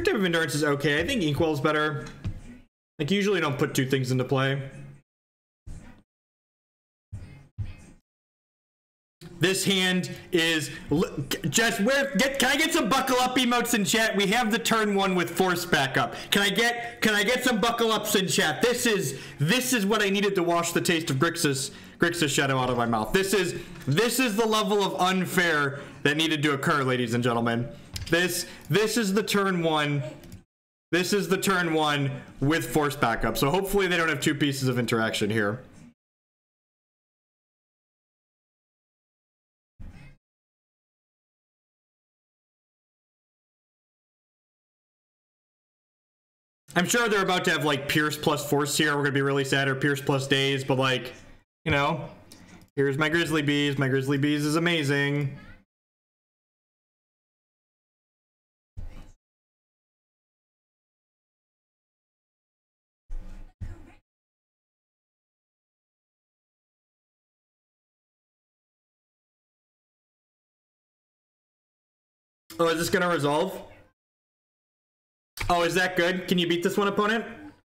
Type of endurance is okay. I think Inkwell is better. Like, usually don't put two things into play. This hand is just where can I get some buckle up emotes in chat? We have the turn one with force backup. Can I get some buckle ups in chat? This is what I needed to wash the taste of Grixis shadow out of my mouth. This is the level of unfair that needed to occur, ladies and gentlemen. This is the turn one. This is the turn one with force backup. So hopefully they don't have two pieces of interaction here. I'm sure they're about to have like Pierce plus Force here. We're gonna be really sad, or Pierce plus Daze, but like, you know, here's my Grizzly Bees. My Grizzly Bees is amazing. Oh, is this gonna resolve? Oh, is that good? Can you beat this one, opponent?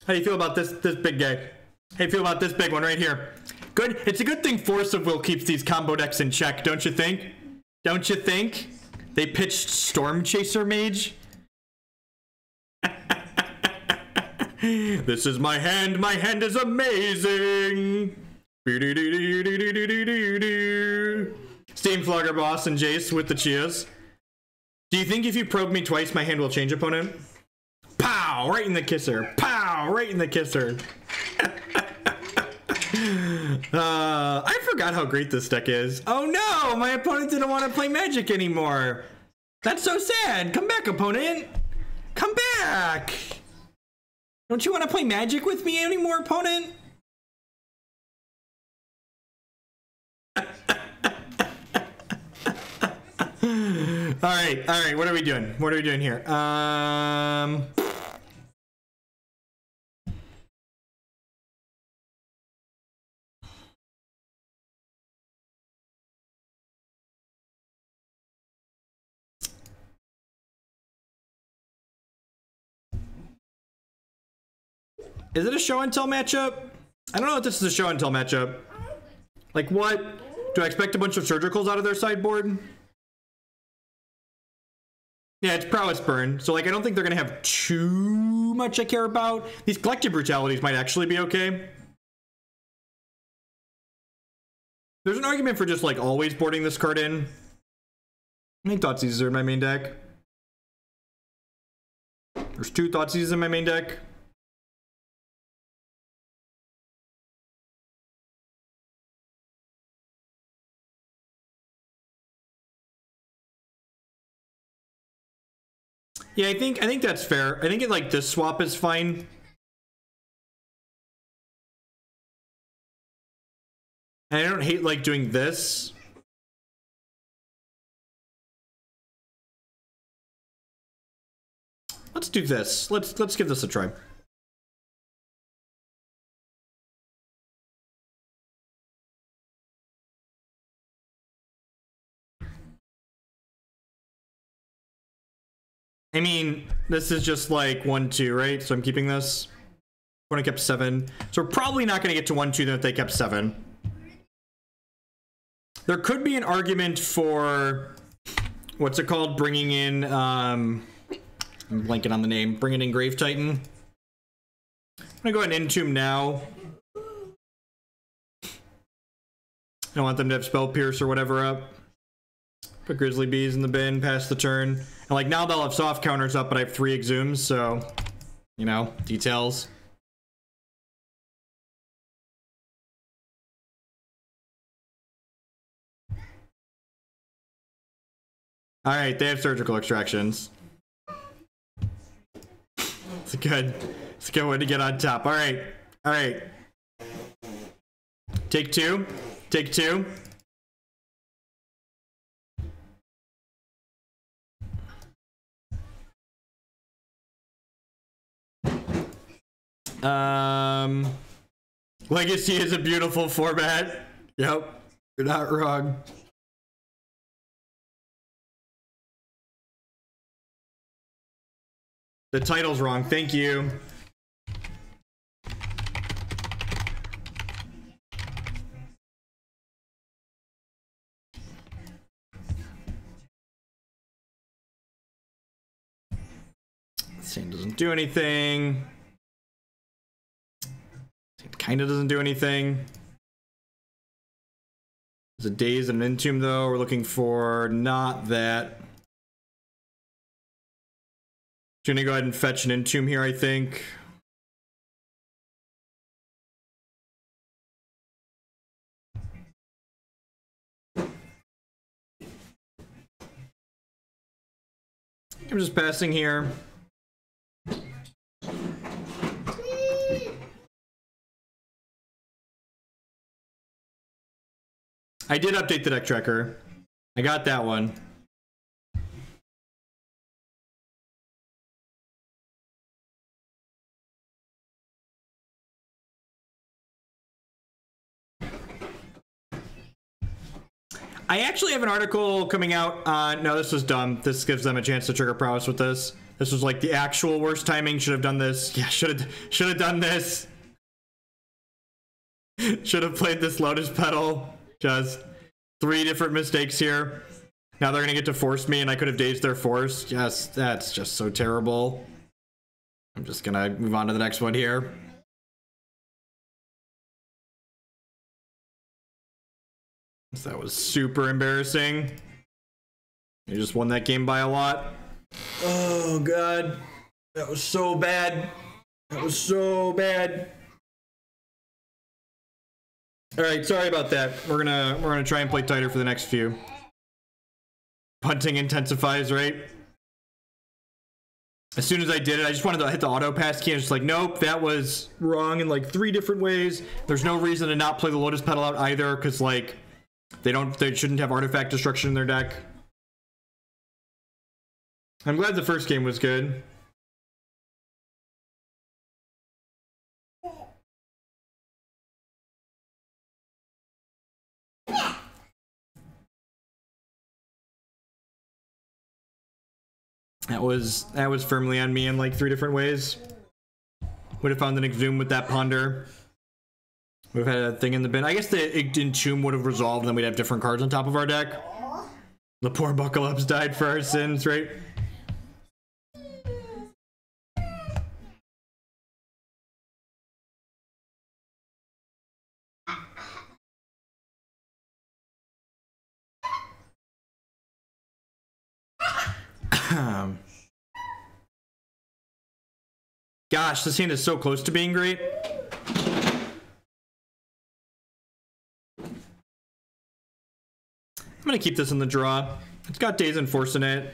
How do you feel about this big guy? How do you feel about this big one right here? Good. It's a good thing Force of Will keeps these combo decks in check, don't you think? Don't you think? They pitched Storm Chaser Mage. This is my hand. My hand is amazing. Steamflogger Boss and Jace with the cheers. Do you think if you probe me twice, my hand will change, opponent? Pow! Right in the kisser. Pow! Right in the kisser. I forgot how great this deck is. Oh no! My opponent didn't want to play Magic anymore. That's so sad. Come back, opponent. Come back. Don't you want to play Magic with me anymore, opponent? All right. What are we doing? What are we doing here? Is it a show and tell matchup? I don't know if this is a show and tell matchup. Like what? Do I expect a bunch of surgicals out of their sideboard? Yeah, it's prowess burn. So like I don't think they're gonna have too much I care about. These collective brutalities might actually be okay. There's an argument for just like always boarding this card in. I think Thoughtseizes are in my main deck. There's two Thoughtseizes in my main deck. Yeah, I think that's fair. I think it like this swap is fine. And I don't hate like doing this. Let's do this. Let's give this a try. I mean, this is just like 1-2, right? So I'm keeping this. When I kept 7. So we're probably not going to get to 1-2 then if they kept 7. There could be an argument for what's it called? Bringing in I'm blanking on the name. Bringing in Grave Titan. I'm gonna go ahead and Entomb now. I don't want them to have Spell Pierce or whatever up. Put Grizzly Bees in the bin, pass the turn. And like now they'll have soft counters up, but I have 3 Exhumes, so you know, details. All right, they have surgical extractions. It's a good way to get on top. All right. Take 2. Take 2. Legacy is a beautiful format. Yep, you're not wrong. The title's wrong. Thank you. Same doesn't do anything. It kind of doesn't do anything. There's a Daze and an Entomb though. We're looking for not that. Gonna go ahead and fetch an Entomb here, I think. I'm just passing here. I did update the deck tracker. I got that one. I actually have an article coming out on... No, this was dumb. This gives them a chance to trigger prowess with this. This was like the actual worst timing. Should have done this. Yeah, should have done this. Should have played this Lotus Petal. Just 3 different mistakes here. Now they're gonna get to force me and I could have dazed their force. Yes, that's just so terrible. I'm just gonna move on to the next one here. That was super embarrassing. You just won that game by a lot. Oh god. That was so bad. That was so bad. Alright, sorry about that. We're gonna try and play tighter for the next few. Punting intensifies, right? As soon as I did it, I just wanted to hit the auto pass key and just like, nope, that was wrong in like 3 different ways. There's no reason to not play the Lotus Petal out either, because like they shouldn't have artifact destruction in their deck. I'm glad the first game was good. That was firmly on me in like 3 different ways. Would have found an Exhume with that Ponder. Would have had a thing in the bin. I guess the Entomb would have resolved, and then we'd have different cards on top of our deck. The poor Buckle Ups died for our sins, right? Gosh, this hand is so close to being great. I'm gonna keep this in the draw. It's got Daze and Force in it.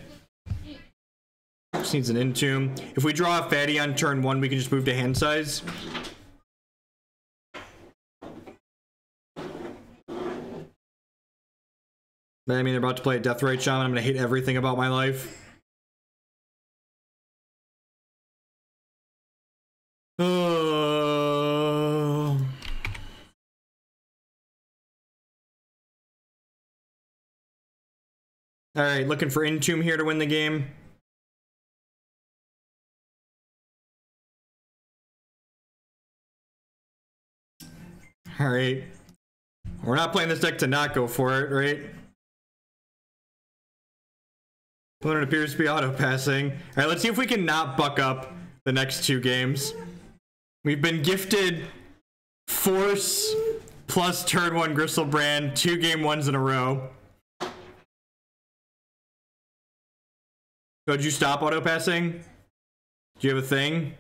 Just needs an Entomb. If we draw a fatty on turn 1, we can just move to hand size. But I mean, they're about to play a Deathrite Shaman. I'm gonna hate everything about my life. Alright, looking for Entomb here to win the game. Alright. We're not playing this deck to not go for it, right? Opponent appears to be auto-passing. Alright, let's see if we can not buck up the next 2 games. We've been gifted Force plus turn 1 Griselbrand, 2 game 1s in a row. So did you stop auto-passing? Do you have a thing?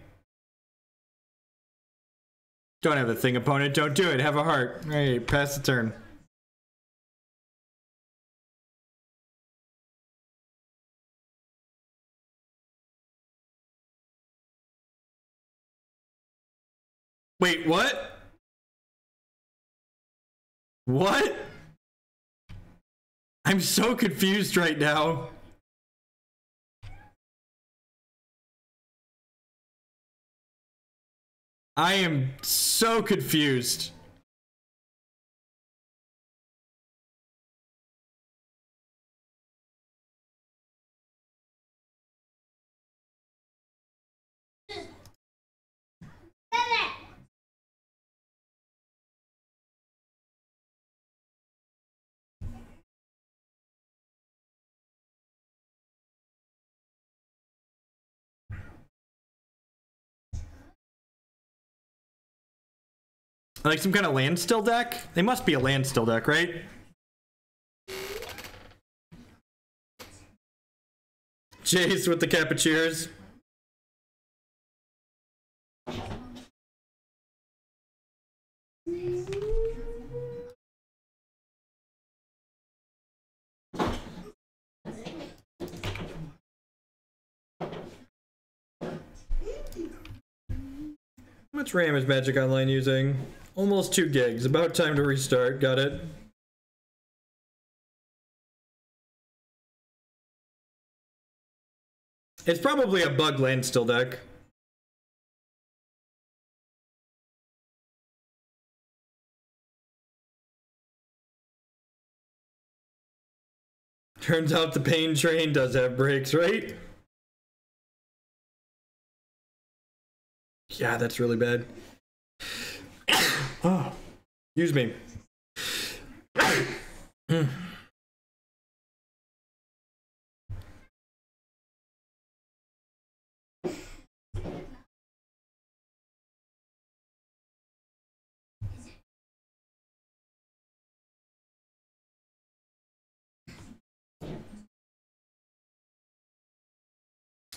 Don't have a thing, opponent. Don't do it. Have a heart. Alright, pass the turn. Wait, what? What? I'm so confused right now. I am so confused. Like some kind of land still deck? They must be a land still deck, right? Jace with the Capucheers. How much RAM is Magic Online using? Almost 2 gigs. About time to restart. Got it. It's probably a bug land still deck. Turns out the pain train does have brakes, right? Yeah, that's really bad. Oh, excuse me.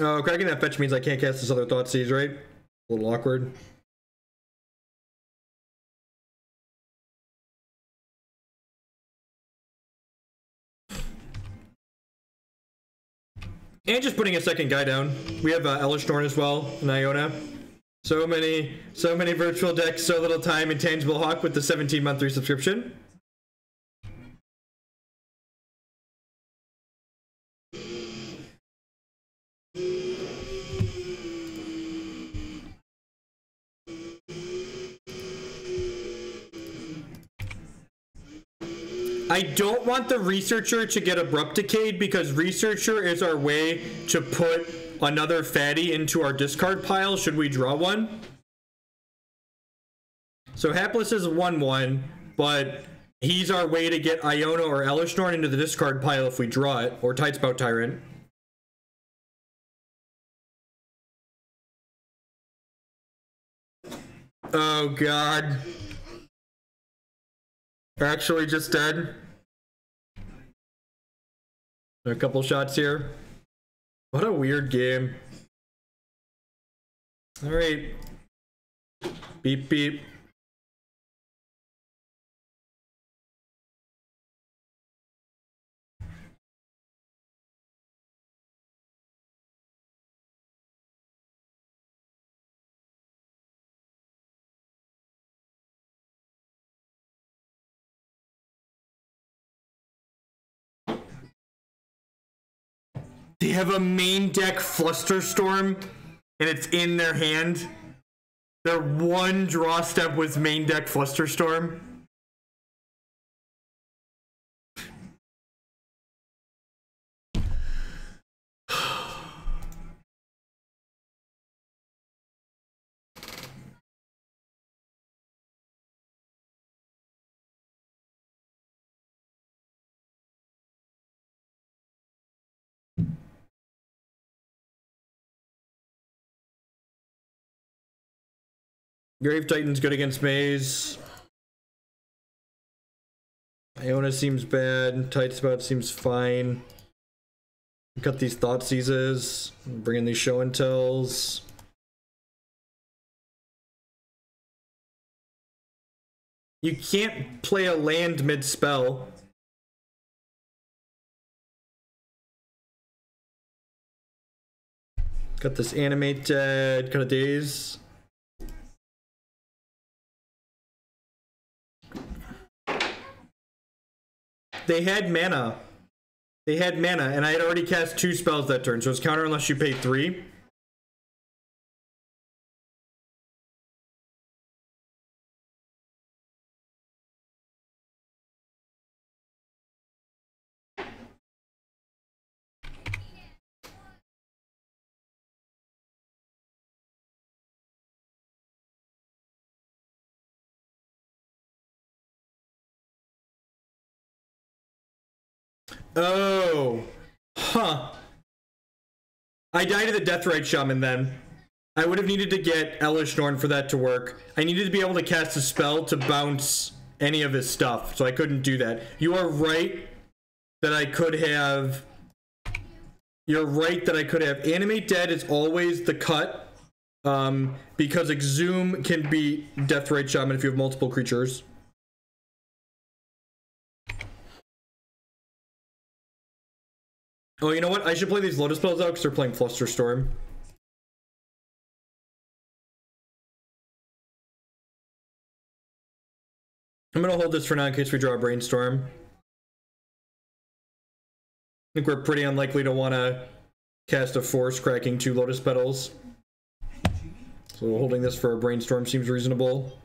Oh, cracking that fetch means I can't cast this other Thoughtseize, right? A little awkward. And just putting a second guy down. We have Elesh Norn as well, and Iona. So many virtual decks, so little time. Intangible Hawk with the 17-month resubscription. I don't want the Researcher to get Abrupt Decayed because Researcher is our way to put another fatty into our discard pile should we draw one. So Hapless is 1/1, but he's our way to get Iona or Elesh Norn into the discard pile if we draw it, or Tidespout Tyrant. Oh god. Actually just dead. A couple shots here. What a weird game. Alright. Beep beep. They have a main deck Flusterstorm, and it's in their hand. Their one draw step was main deck Flusterstorm. Grave Titan's good against Maze. Iona seems bad. Tidespout seems fine. Cut these Thoughtseizes. Bring in these Show and Tells. You can't play a land mid-spell. Got this Animate Dead, kind of Daze. They had mana. They had mana, and I had already cast 2 spells that turn, so it's counter unless you pay 3. Oh. Huh. I died to the Deathrite Shaman then. I would have needed to get Elesh Norn for that to work. I needed to be able to cast a spell to bounce any of his stuff, so I couldn't do that. You are right that I could have... You're right that I could have. Animate Dead is always the cut, because Exhume can beat Deathrite Shaman if you have multiple creatures. Oh, you know what? I should play these Lotus Petals out because they're playing Flusterstorm. I'm gonna hold this for now in case we draw a Brainstorm. I think we're pretty unlikely to want to cast a Force cracking 2 Lotus Petals. So holding this for a Brainstorm seems reasonable.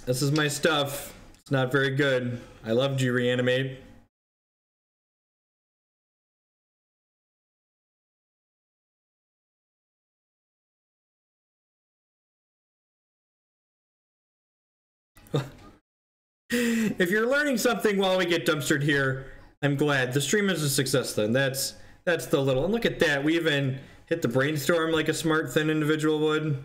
This is my stuff. It's not very good. I loved you, Reanimate. If you're learning something while we get dumpstered here, I'm glad. The stream is a success then. That's the little... And look at that. We even hit the Brainstorm like a smart, thin individual would.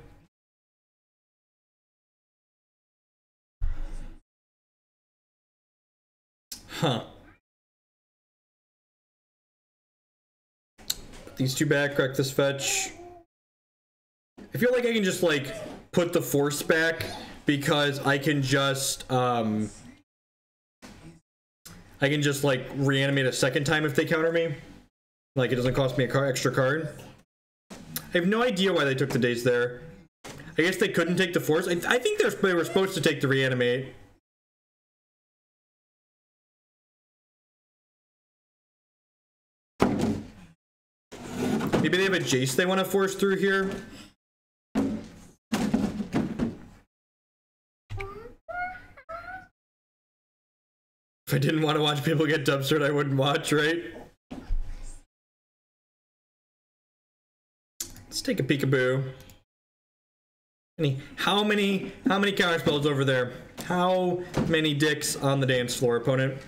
Huh. Put these 2 back, crack this fetch. I feel like I can just, like, put the Force back because I can just, like, reanimate a second time if they counter me. Like, it doesn't cost me a extra card. I have no idea why they took the Daze there. I guess they couldn't take the Force. I think they were supposed to take the Reanimate. Maybe they have a Jace they want to force through here. If I didn't want to watch people get dumpstered, I wouldn't watch, right? Let's take a peekaboo. How many counter spells over there? How many dicks on the dance floor, opponent?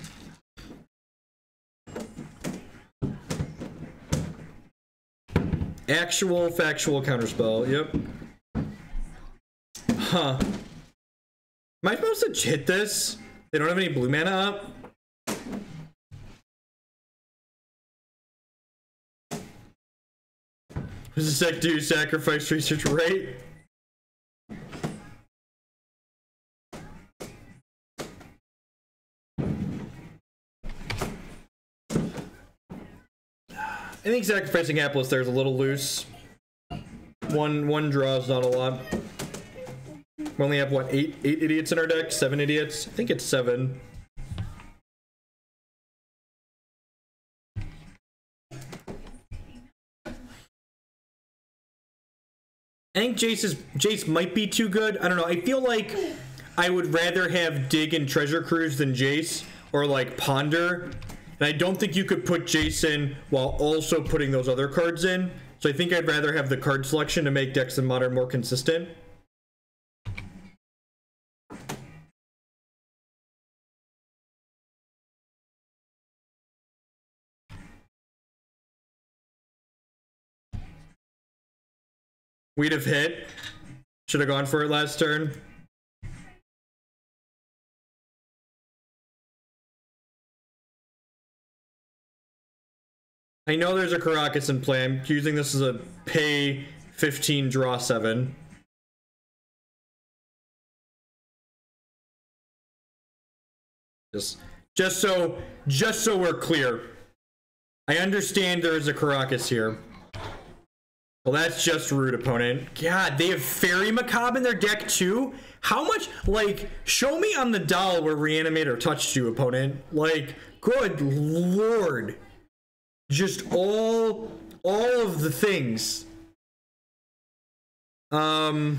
Actual factual counterspell, yep. Huh. Am I supposed to hit this? They don't have any blue mana up? What does this deck do? Sacrifice Researcher, right? I think sacrificing Hapless there is a little loose. One draw is not a lot. We only have, what, 8 idiots in our deck? 7 idiots? I think it's 7. I think Jace might be too good. I don't know. I feel like I would rather have Dig and Treasure Cruise than Jace, or like Ponder. And I don't think you could put Jason while also putting those other cards in. So I think I'd rather have the card selection to make decks in Modern more consistent. We'd have hit. Should have gone for it last turn. I know there's a Caracas in play. I'm using this as a pay 15, draw 7. Just so we're clear. I understand there is a Caracas here. Well, that's just rude, opponent. God, they have Fairy Macabre in their deck too? How much, like, show me on the doll where Reanimator touched you, opponent. Like, good lord. Just all of the things. Alright,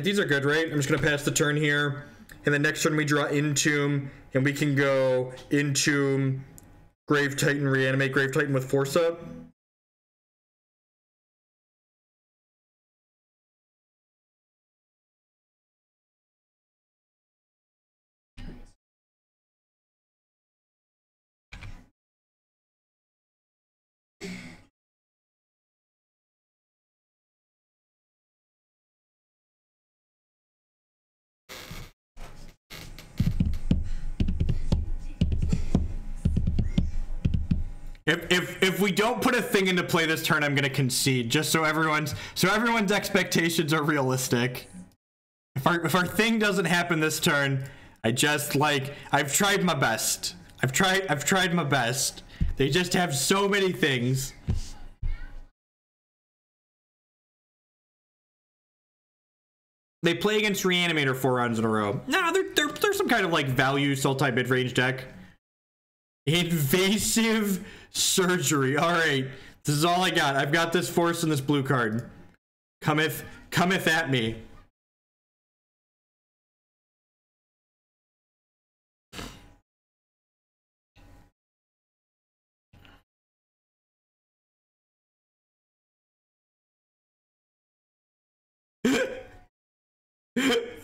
these are good, right? I'm just gonna pass the turn here. and the next turn we draw Entomb, and we can go Entomb, Grave Titan, Reanimate Grave Titan with Force Up. If we don't put a thing into play this turn, I'm gonna concede, just so everyone's expectations are realistic. If our thing doesn't happen this turn, I've tried my best. I've tried my best. They just have so many things. They play against Reanimator 4 rounds in a row. No, they're some kind of like value soul type mid range deck. Invasive Surgery. All right, this is all I got. I've got this force and this blue card. Cometh at me.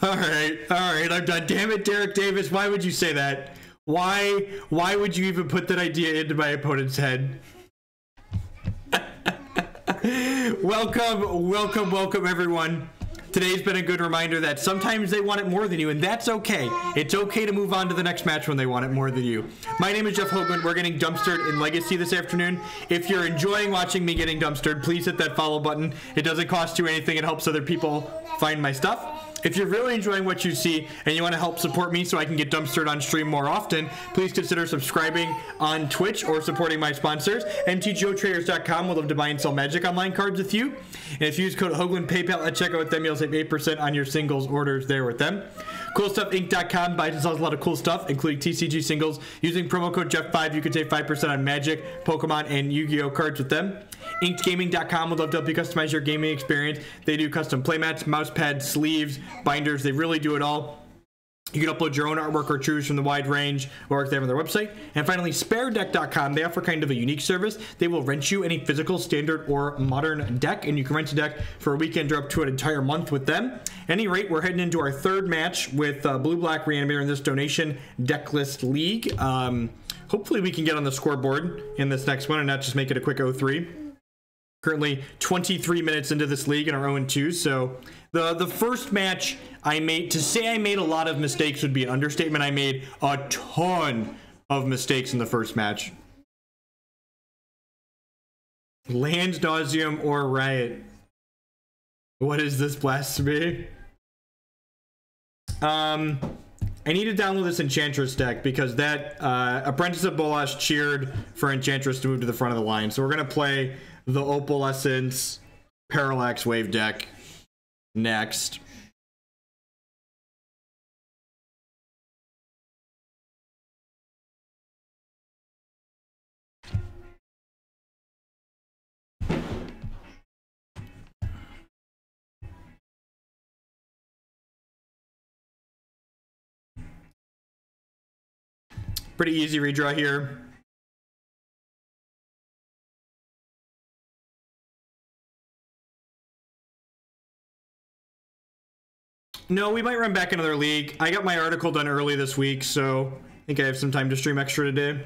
All right, I'm done. Damn it, Derek Davis. Why would you say that? Why would you even put that idea into my opponent's head? Welcome everyone. Today's been a good reminder that sometimes they want it more than you, and that's okay. It's okay to move on to the next match when they want it more than you. My name is Jeff Hoagland. We're getting dumpstered in Legacy this afternoon. If you're enjoying watching me getting dumpstered, please hit that follow button. It doesn't cost you anything. It helps other people find my stuff. If you're really enjoying what you see and you want to help support me so I can get dumpstered on stream more often, please consider subscribing on Twitch or supporting my sponsors. MTGOtraders.com will love to buy and sell Magic Online cards with you. And if you use code Hoagland PayPal at checkout with them, you'll save 8% on your singles orders there with them. CoolStuffInc.com buys and sells a lot of cool stuff, including TCG singles. Using promo code Jeff5, you can save 5% on Magic, Pokemon, and Yu-Gi-Oh cards with them. InkedGaming.com would love to help you customize your gaming experience. They do custom playmats, mouse pads, sleeves, binders. They really do it all. You can upload your own artwork or choose from the wide range work they have on their website. And finally, SpareDeck.com. They offer kind of a unique service. They will rent you any physical, standard, or modern deck, and you can rent a deck for a weekend or up to an entire month with them. At any rate, we're heading into our third match with Blue-Black Reanimator in this donation decklist league. Hopefully we can get on the scoreboard in this next one and not just make it a quick 0-3. Currently 23 minutes into this league and are 0-2, so the first match I made, to say I made a lot of mistakes would be an understatement. I made a ton of mistakes in the first match. Land, Nauseum, or Riot. What is this blasphemy? I need to download this Enchantress deck because that Apprentice of Bolas cheered for Enchantress to move to the front of the line. So we're going to play the Opalescence Parallax Wave deck next. Pretty easy redraw here. No, we might run back another league. I got my article done early this week, so I think I have some time to stream extra today.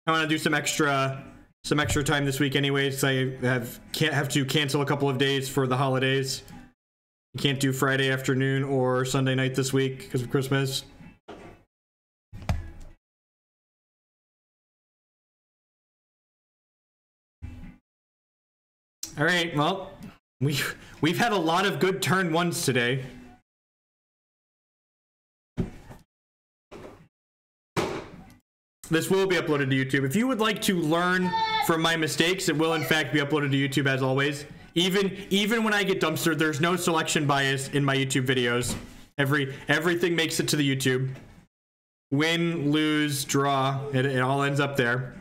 I want to do some extra time this week anyways. I can't have to cancel a couple of days for the holidays. I can't do Friday afternoon or Sunday night this week because of Christmas. All right, well, we've had a lot of good turn ones today. This will be uploaded to YouTube. If you would like to learn from my mistakes, it will in fact be uploaded to YouTube as always. Even when I get dumpstered, there's no selection bias in my YouTube videos. Everything makes it to the YouTube. Win, lose, draw, it all ends up there.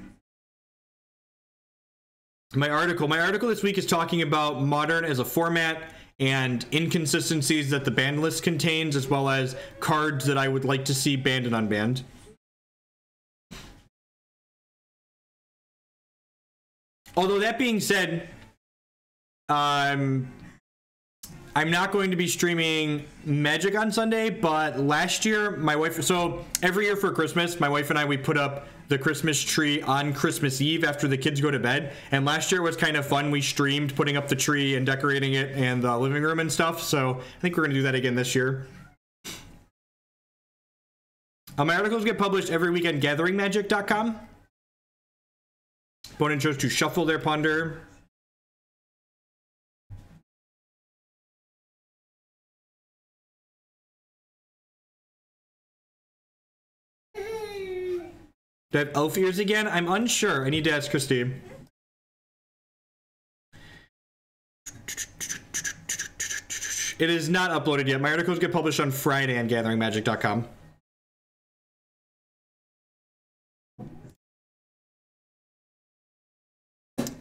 My article this week is talking about Modern as a format and inconsistencies that the ban list contains, as well as cards that I would like to see banned and unbanned. Although that being said, I'm not going to be streaming Magic on Sunday, but last year, my wife, so every year for Christmas, my wife and I, we put up the Christmas tree on Christmas Eve after the kids go to bed. And last year was kind of fun. We streamed putting up the tree and decorating it and the living room and stuff. So I think we're going to do that again this year. My articles get published every week on gatheringmagic.com. Opponent chose to shuffle their ponder. Do I have elf ears again? I'm unsure. I need to ask Christy. It is not uploaded yet. My articles get published on Friday on gatheringmagic.com.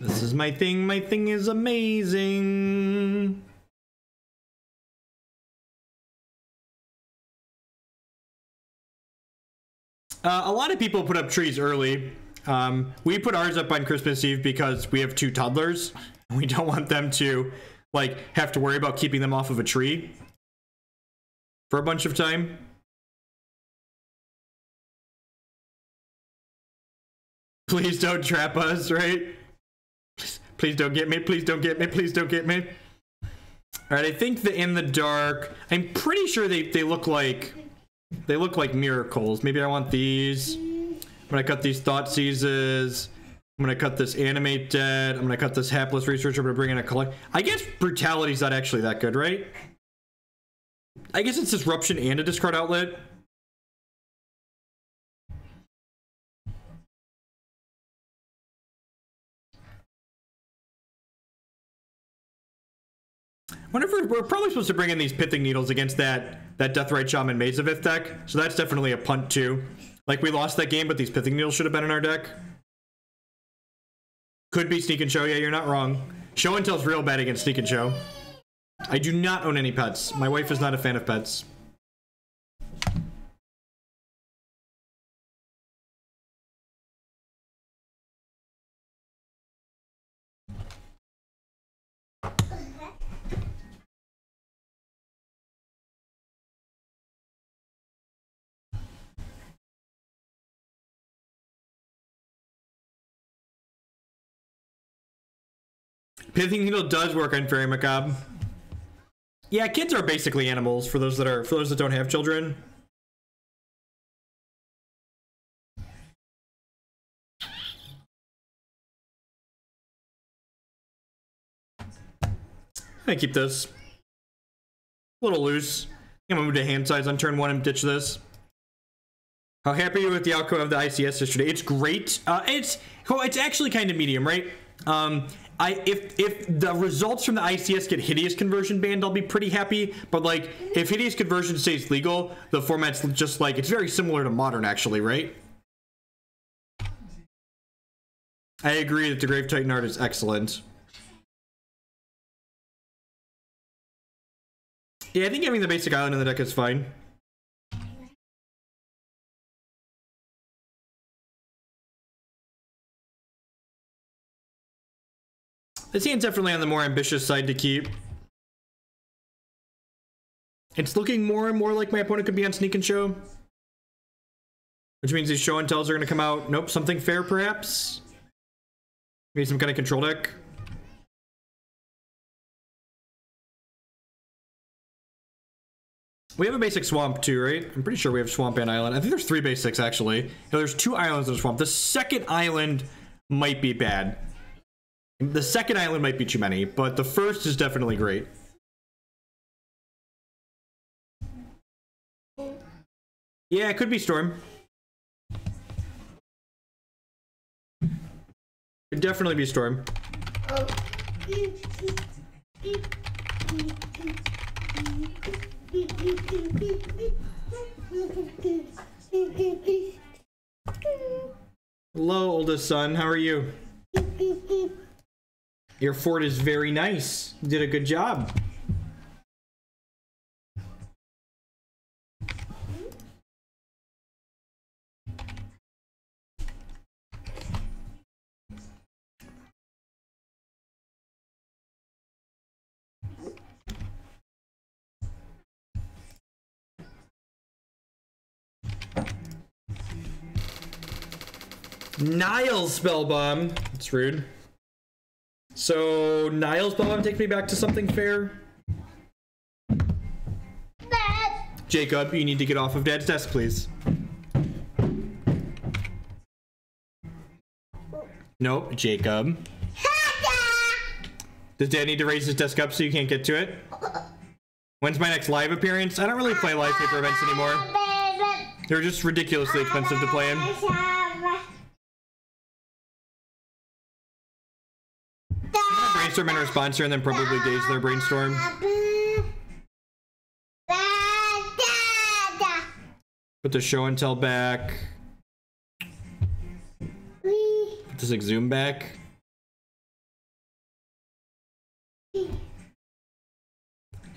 This is my thing. My thing is amazing. A lot of people put up trees early. We put ours up on Christmas Eve because we have 2 toddlers. We don't want them to, like, have to worry about keeping them off of a tree for a bunch of time. Please don't trap us, right? Please don't get me. Please don't get me. Please don't get me. All right, I think the in the dark. I'm pretty sure they look like. They look like miracles. Maybe I want these. I'm gonna cut these Thoughtseizes. I'm gonna cut this Animate Dead. I'm gonna cut this Hapless Researcher. I'm gonna bring in a collect. I guess Brutality's not actually that good, right? I guess it's Disruption and a discard outlet. Wonder if we're probably supposed to bring in these Pithing Needles against that Deathrite Shaman Mazavith deck. So that's definitely a punt too. Like, we lost that game, but these Pithing Needles should have been in our deck. Could be Sneak and Show. Yeah, you're not wrong. Show and Tell's real bad against Sneak and Show. I do not own any pets. My wife is not a fan of pets. Pithing Needle does work on Fairy Macabre. Yeah, kids are basically animals for those that don't have children. I keep this a little loose. I'm gonna move to hand size on turn 1 and ditch this. How happy are you with the outcome of the ICS yesterday? It's great. It's actually kind of medium, right? If the results from the ICS get Hideous Conversion banned, I'll be pretty happy. But like, if Hideous Conversion stays legal, the format's just like, it's very similar to Modern, actually, right? I agree that the Grave Titan art is excellent. Yeah, I think having the basic island in the deck is fine. This hand's definitely on the more ambitious side to keep. It's looking more and more like my opponent could be on Sneak and Show. Which means these Show and Tells are going to come out. Nope, something fair perhaps. Maybe some kind of control deck. We have a basic Swamp too, right? I'm pretty sure we have Swamp and Island. I think there's 3 basics actually. No, there's 2 islands in the Swamp. The second island might be bad. The second island might be too many, but the first is definitely great. Yeah, it could be Storm. Could definitely be Storm. Hello, oldest son. How are you? Your fort is very nice. You did a good job. Nile Spellbomb. That's rude. So Nile Spellbomb takes me back to something fair. Jacob, you need to get off of Dad's desk, please. Nope, Jacob. Does Dad need to raise his desk up so you can't get to it? When's my next live appearance? I don't really play live paper events anymore. They're just ridiculously expensive to play in. Brainstorm enter a sponsor and then probably Daze their Brainstorm. Put the show and tell back. Put this Exhume back.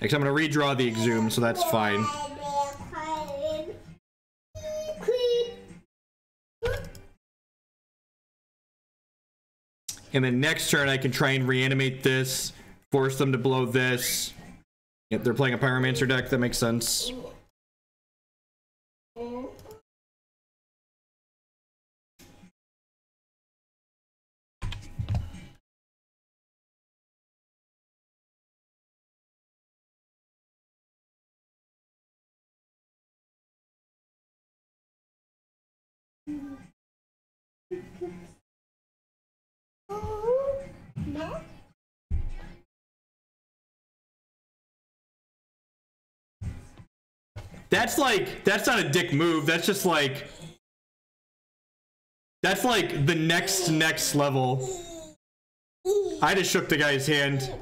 Actually, I'm gonna redraw the Exhume, so that's fine. And then next turn, I can try and reanimate this, force them to blow this. Yep, they're playing a Pyromancer deck. That makes sense. That's like, that's not a dick move. That's just like, that's like the next level. I just shook the guy's hand.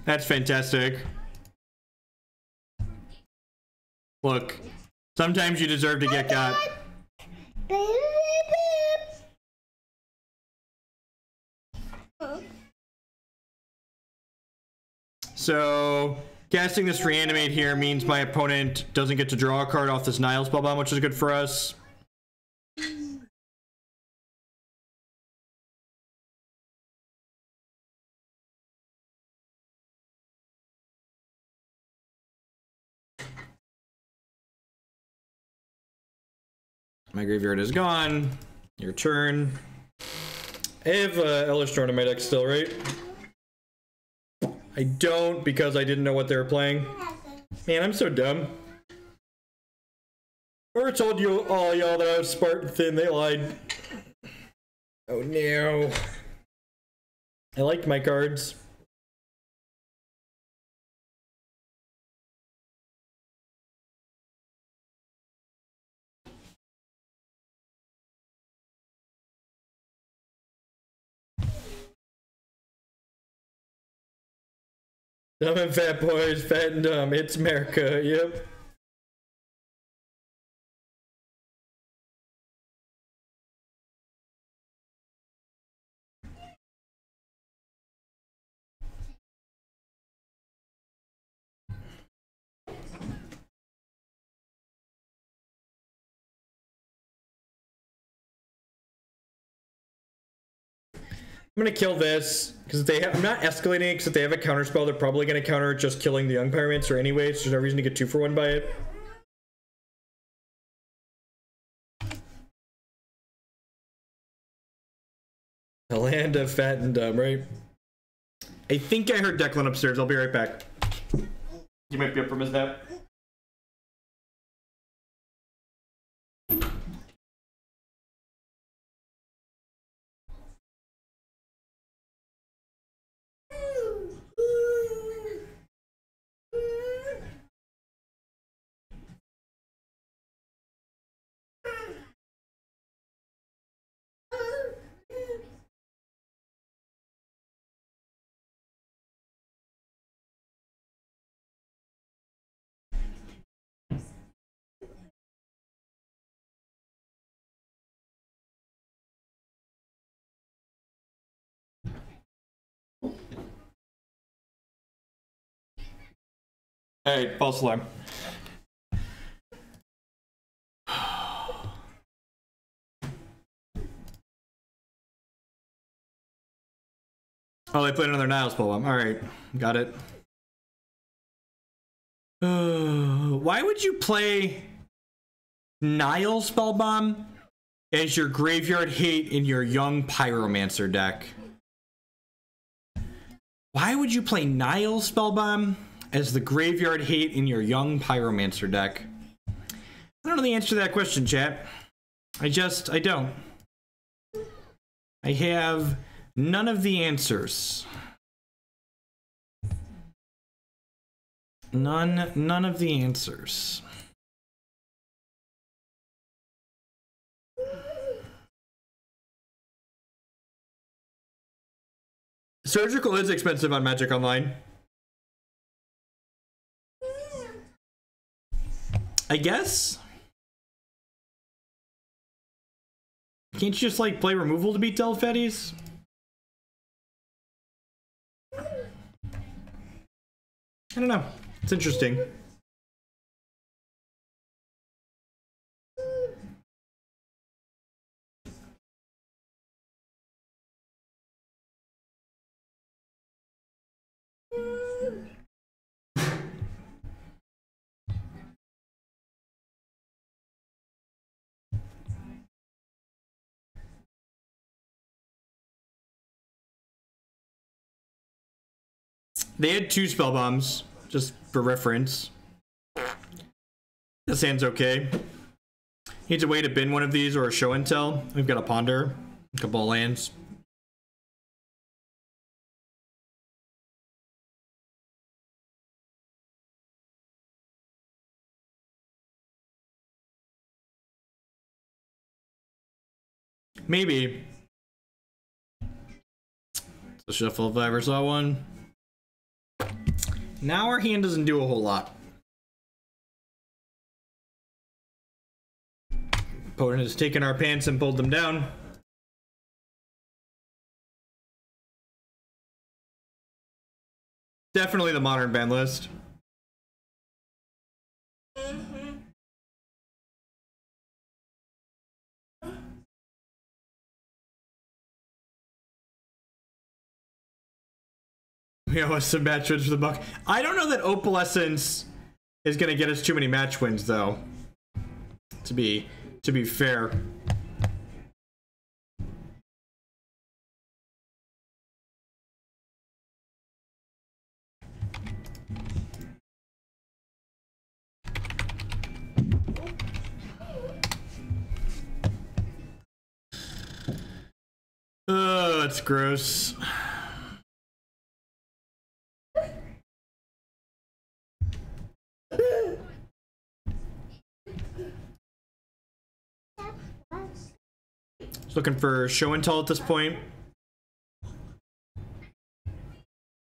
That's fantastic. Look, sometimes you deserve to get got. So, casting this Reanimate here means my opponent doesn't get to draw a card off this Nile Spellbomb, which is good for us. My graveyard is gone. Your turn. I have Elesh Norn in my deck still, right? I don't, because I didn't know what they were playing. Man, I'm so dumb. Whoever told you all y'all that I was Spartan thin, they lied. Oh no. I liked my cards. Dumb and fat boys, fat and dumb. It's America, yep. I'm gonna kill this because they have. I'm not escalating it because if they have a counter spell, they're probably gonna counter just killing the young Pyromancer anyway. So there's no reason to get 2-for-1 by it. The land of fat and dumb, right? I think I heard Declan upstairs. I'll be right back. You might be up from his nap. Alright, false alarm. Oh, they played another Nile Spellbomb. Alright, got it. Why would you play Nile Spellbomb as your graveyard hate in your Young Pyromancer deck. Why would you play Nile Spellbomb as the graveyard hate in your Young Pyromancer deck? I don't know the answer to that question, chat. I don't. I have none of the answers. None of the answers. Surgical is expensive on Magic Online. I guess. Can't you just like play removal to beat Telfetties? I don't know. It's interesting. They had 2 spell bombs, just for reference. This hand's okay. Needs a way to bin one of these or a show and tell. We've got a ponder, a couple of lands. Maybe. So shuffle if I ever saw one. Now our hand doesn't do a whole lot. Opponent has taken our pants and pulled them down. Definitely the modern ban list. Yeah, what's some match wins for the buck? I don't know that Opalescence is gonna get us too many match wins, though. To be fair. Oh, that's gross. Just looking for show and tell at this point.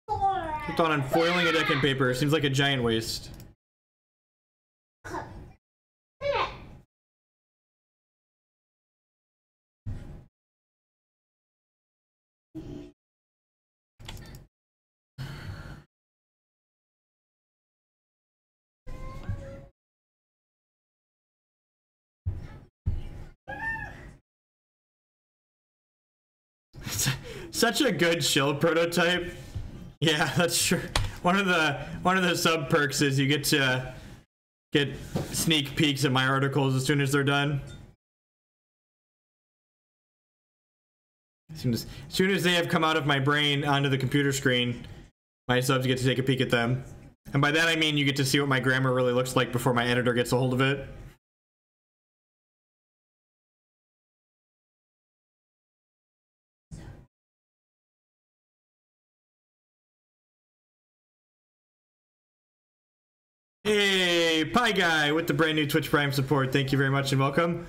Thought on foiling a deck in paper. Seems like a giant waste. Such a good shill prototype. Yeah, that's true. One of the sub perks is you get to get sneak peeks at my articles as soon as they're done. As soon as they have come out of my brain onto the computer screen, my subs get to take a peek at them. And by that I mean you get to see what my grammar really looks like before my editor gets a hold of it. Hey, Pie Guy with the brand new Twitch Prime support. Thank you very much and welcome.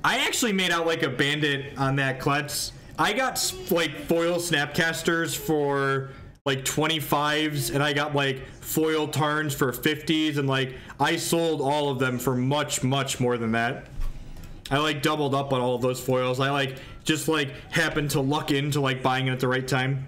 I actually made out like a bandit on that klutz. I got like foil snapcasters for like 25s and I got like foil turns for 50s and like I sold all of them for much more than that. I like doubled up on all of those foils. I like just like happened to luck into like buying it at the right time.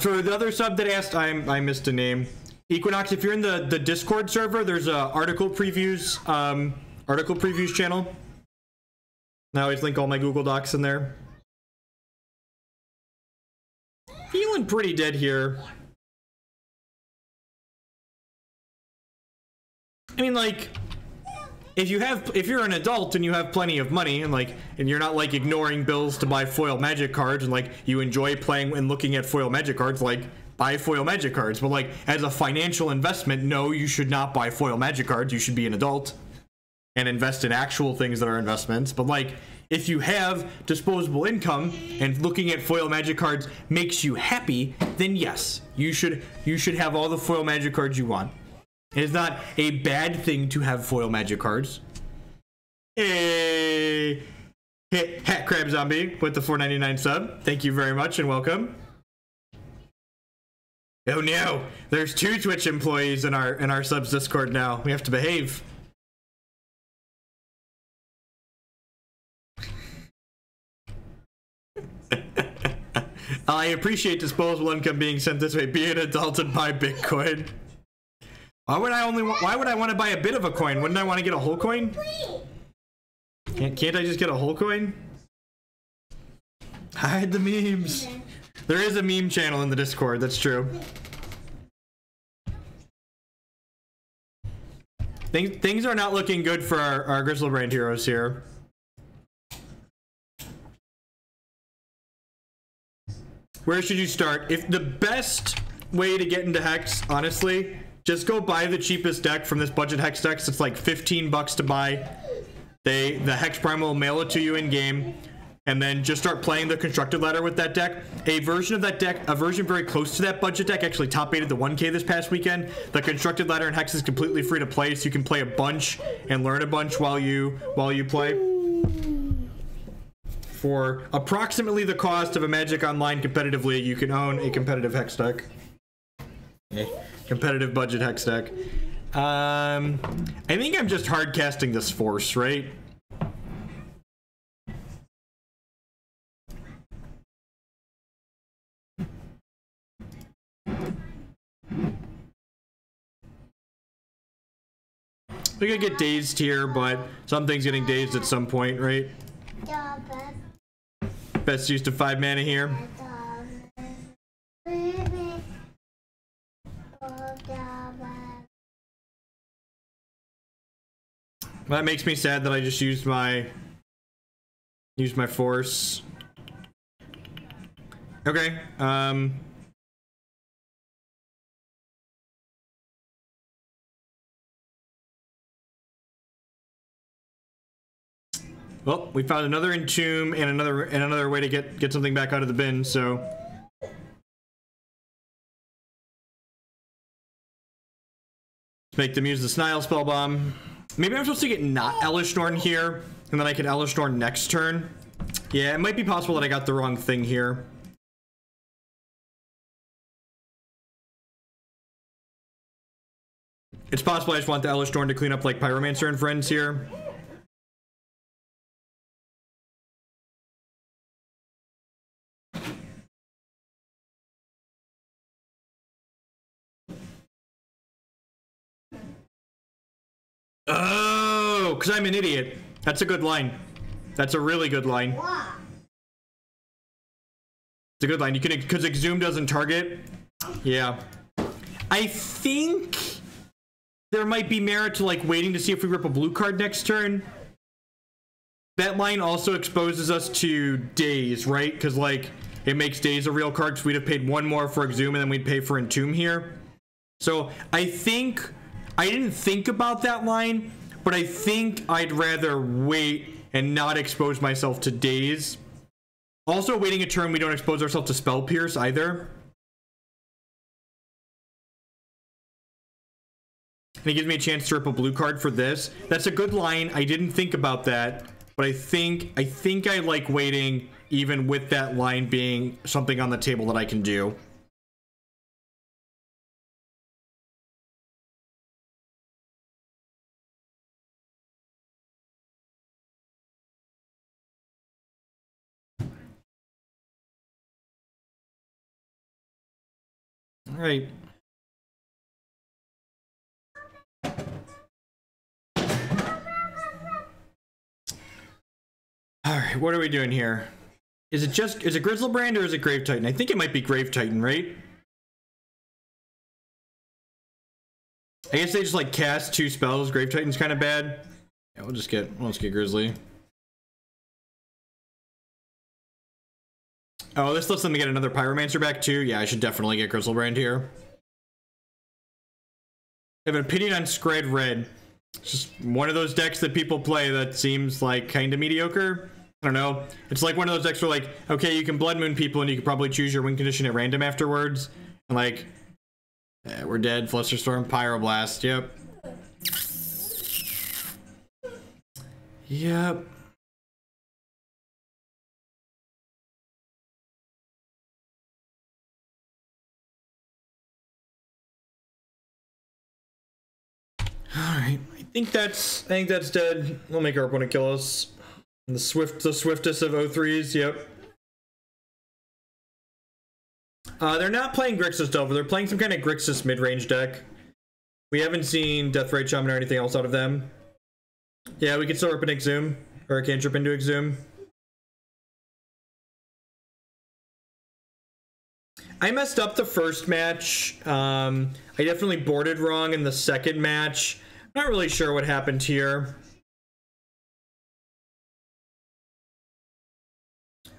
For the other sub that asked, I missed a name. Equinox, if you're in the Discord server, there's a article previews channel. I always link all my Google Docs in there. feeling pretty dead here. I mean, like, if you're an adult and you have plenty of money and you're not like ignoring bills to buy foil magic cards and like you enjoy playing and looking at foil magic cards, like buy foil magic cards. But like as a financial investment, no, you should not buy foil magic cards. You should be an adult and invest in actual things that are investments. But like if you have disposable income and looking at foil magic cards makes you happy, then yes, you should have all the foil magic cards you want. It is not a bad thing to have foil magic cards. Hey, Hat Crab Zombie with the $4.99 sub. Thank you very much and welcome. Oh no, there's 2 Twitch employees in our subs Discord now. We have to behave. I appreciate disposable income being sent this way. Be an adult and buy Bitcoin. Why would I want to buy a bit of a coin? Wouldn't I want to get a whole coin? Can't I just get a whole coin? Hide the memes. There is a meme channel in the Discord, that's true. Things are not looking good for our Griselbrand heroes here. Where should you start? If the best way to get into Hex, honestly, just go buy the cheapest deck from this budget Hex deck. It's like 15 bucks to buy. The Hex Prime will mail it to you in game, and then just start playing the constructed ladder with that deck. A version of that deck, a version very close to that budget deck, actually top 8'd the 1K this past weekend. The constructed ladder in Hex is completely free to play, so you can play a bunch and learn a bunch while you play. For approximately the cost of a Magic Online competitive league, you can own a competitive Hex deck. Competitive budget Hex deck. I think I'm just hard casting this Force, right? We could get dazed here, but something's getting dazed at some point, right? Best use of 5 mana here. That makes me sad that I just used my Force. Okay. Well, we found another Entomb and another way to get something back out of the bin, so let's make them use the Snile Spellbomb. Maybe I'm supposed to get not Elesh Norn here, and then I can Elesh Norn next turn. Yeah, it might be possible that I got the wrong thing here. It's possible I just want the Elesh Norn to clean up like Pyromancer and friends here. Oh, because I'm an idiot. That's a good line. That's a really good line. It's a good line. You can, because Exhume doesn't target. Yeah. I think there might be merit to like waiting to see if we rip a blue card next turn. That line also exposes us to Daze, right? Because like it makes Daze a real card, so we'd have paid 1 more for Exhume and then we'd pay for Entomb here. So I think I didn't think about that line, but I think I'd rather wait and not expose myself to Daze. Also, waiting a turn, we don't expose ourselves to Spell Pierce either. And it gives me a chance to rip a blue card for this. That's a good line. I didn't think about that, but I think I like waiting even with that line being something on the table that I can do. All right. All right, what are we doing here? Is it Griselbrand or is it Grave Titan? I think it might be Grave Titan, right? I guess they just like cast 2 spells. Grave Titan's kind of bad. Yeah, we'll just get Grizzly. Oh, this lets them get another Pyromancer back too. Yeah, I should definitely get Griselbrand here. I have an opinion on Scryed Red. It's just one of those decks that people play that seems like kind of mediocre. I don't know. It's like one of those decks where like, okay, you can Blood Moon people and you can probably choose your win condition at random afterwards. And like, we're dead. Flusterstorm, Pyroblast. Yep. Yep. Alright, I think that's dead. We'll make our opponent kill us. The swiftest of O3s, yep. They're not playing Grixis Delver, they're playing some kind of Grixis mid-range deck. We haven't seen Deathrite Shaman or anything else out of them. Yeah, we could still rip an Exhume, or a cantrip into Exhume. I messed up the first match. I definitely boarded wrong in the second match. I'm not really sure what happened here.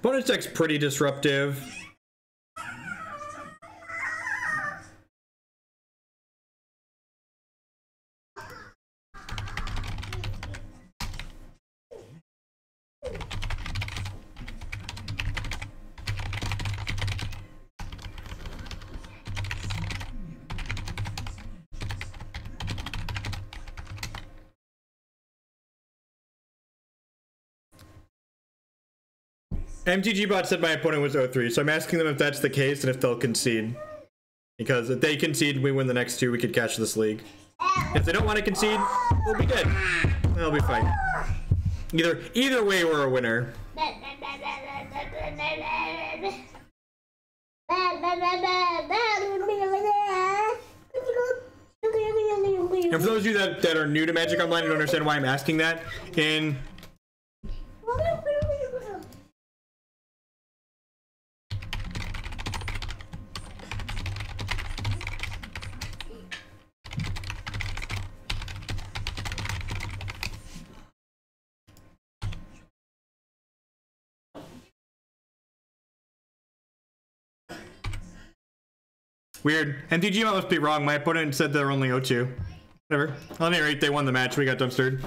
Opponent's deck's pretty disruptive. MTG bot said my opponent was 0-3, so I'm asking them if that's the case and if they'll concede. Because if they concede, we win the next 2, we could catch this league. If they don't want to concede, we'll be good. They'll be fine. Either way, we're a winner. And for those of you that are new to Magic Online and don't understand why I'm asking that, weird. MTG must be wrong. My opponent said they're only 0-2. Whatever. At any rate, they won the match. We got dumpstered.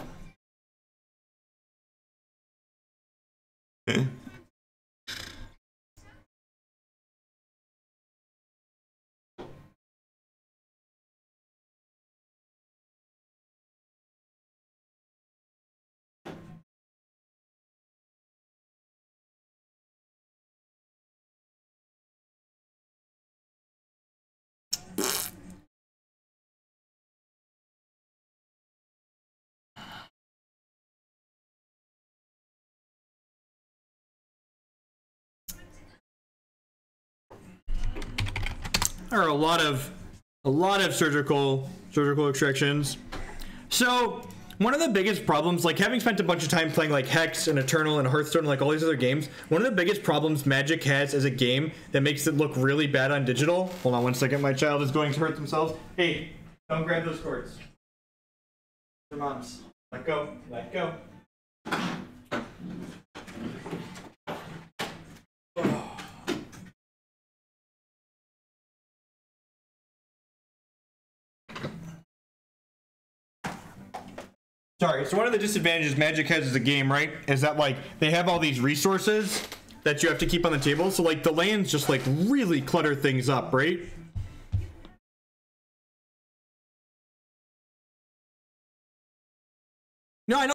There are a lot of surgical extractions. So one of the biggest problems, like having spent a bunch of time playing like Hex and Eternal and Hearthstone and like all these other games, one of the biggest problems Magic has as a game that makes it look really bad on digital. Hold on one second, my child is going to hurt themselves. Hey, don't grab those cords. Your moms. Let go. Let go. Sorry, so one of the disadvantages Magic has as a game, right, is that, like, they have all these resources that you have to keep on the table, so, like, the lands just, like, really clutter things up, right? No, I know.